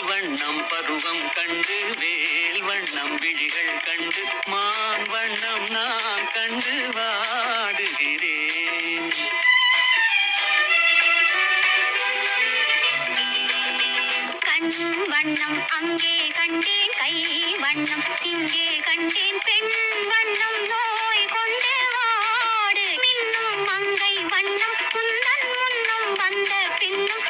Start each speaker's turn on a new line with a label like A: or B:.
A: வண்ணம் பருவம் கண்டு வேல் வண்ணம் விழிகள் கண்டு மான் வண்ணம் நான் கண்டு வாடுகிறேன்.
B: கண் வண்ணம் அங்கே கண்டேன், கை வண்ணம் இங்கே கண்டேன், பெண் வண்ணம் நோய் கொண்டு வாடு. மின்னும் மங்கை வண்ணம் முன்னம் வந்த பின்னும்